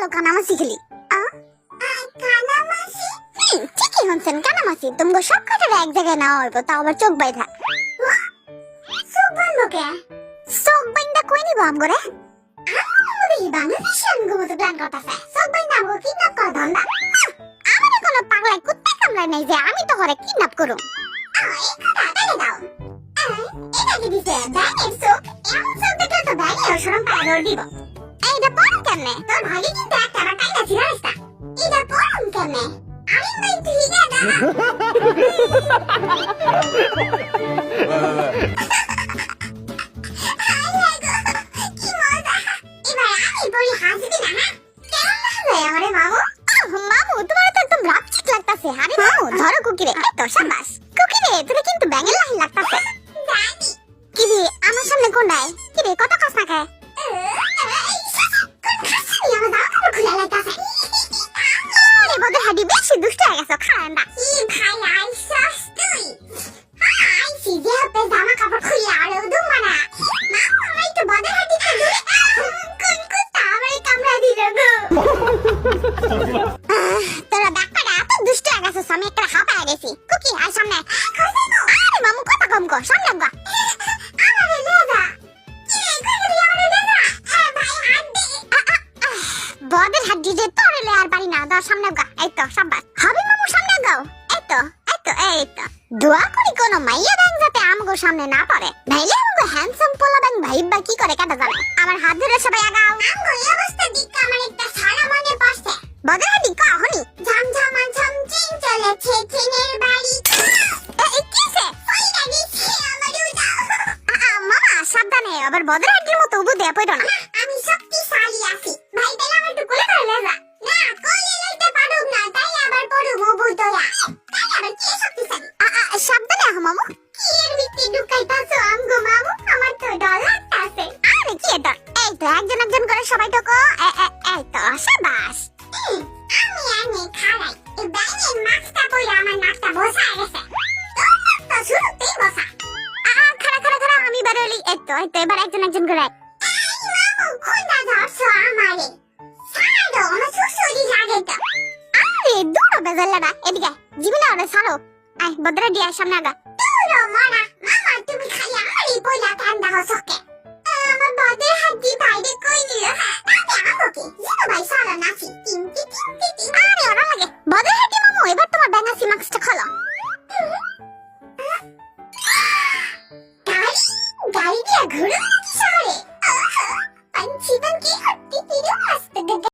চলো কানামাছি খেলি। কানামাছি? ঠিকই শুনছেন, কানামাছি। তোমাকে সব কাটারে এক জায়গায় নেওয়া হইব, তাও আবার চোখ বাইধা। চোখ বাঁধবো কে? চোখ বাইন্ধা কই নিব আমগরে? বাংলাদেশে আমগো মতো প্ল্যান করতেছে। চোখ বাইন্ধা আমগো কিডন্যাপ করা ধান্দা। আমারে কোনো পাগলাই কুত্তা কামড়ায় নাই যে আমি তো ঘরে কিডন্যাপ করুম। এই কথা তাইলে দাও। এটা কি দিছে? ব্যাঙের চোখ? এমন চোখ দেখলে তো ব্যাঙেরও শরম পায় দৌড় দিব। এইটা পড়ুন কেমনে? তোর ভাগে কিন্তু একটা আবার কাইলা ছিড়াইস না। এটা পড়ুন কেমনে? আমি নাই ঠিক আছে। ধরো কুকিরে, তো শাবাশ। কুকিরে তোরে কিন্তু ব্যাঙের লাইন লাগতাছে। জানি। কি রে আমার সামনে কোনটায়? কি রে কত কষ্ট না খায়? আমার দাও কাপড় খুলে লাইতাছে। আরে বদর হাডি বেশি দুষ্ট হয়ে গেছো, খায় না। কি ভাই আইছস তুই? আইছি যে হাতে জামা কাপড় খুলে আলো দুমা না। মা আমি তো বদর হাডি তে দূরে কোন কুত্তা আমারে কামড়া দিল গো। তোরা ডাক্তার এত দুষ্ট হয়ে গেছো, আমি একটা হাঁপায় গেছি। কুকি আয় সামনে। আরে মামু কথা কম কর, সামনে গা। আমারে লেজা। কি রে কই গেলি আমারে লেজা? ভাই হাত দে। বদের হাড্ডি যে তোরে লে আর পারি না, দাও সামনে গা। এই তো সাবাস। হবে মামু সামনে গাও। এই তো দোয়া করি কোন মাইয়া ব্যাং যাতে আমগো সামনে না পড়ে। নাইলে আমগো হ্যান্ডসাম পোলা ব্যাং ভাইবা কি করে কাটা জানে। আমার হাত ধরে সবাই আগাও। আমগো এই অবস্থা দিকে আমার একটা সারা মনে পড়ছে। বদের হাড্ডি কখনই ঝমঝমা ঝমঝিন চলেছে চিনের বাড়ি। এই কিসে? ওইটা দিছে আমার উদাও। মামা সাবধানে, আবার বদের হাড্ডির মতো উবু দেয়া পড়ো না। আমি শক্তিশালী আছি। ভাই বেলা আমার একটু কোলে ধরে লেজা। না কোলে লইতে পারুম না, তাই আবার পড়ুম উবু দয়া। তাই আবার কি শক্তিশালী? সাবধানে আহ মামু। কি এর ভিতরে ঢুকাইতাছো আমগো মামু? আমার তো ডর লাগতাছে। আরে কি ডর? এই তো একজন একজন করে সবাই ঢোকো। এই তো শাবাশ। আমি খাড়াই। এই ব্যাঙের মাছটা পড়ে আমার নাকটা বসা গেছে। তোর নাক তো শুরুতেই বসা। খাড়া আমি বেরোলি। এই তো এবার একজন একজন করে। এই মামু খুঁজা ধরছো আমারে। ছাড়ো, আমার সুসুরি লাগে তো। আরে দূর বেজাল্লাটা, এদিকে জীবনে ওরে ছাড়ো। আয় বদরা দিয়ে সামনে আগা। দূর মরা মামা, তুমি খালি আমারই পয়লা ঠান্ডা হসকে। আমার বদের হাড্ডি বাইরে কই দিল। তাতে আমাকে জিতো ভাই সারা নাচি।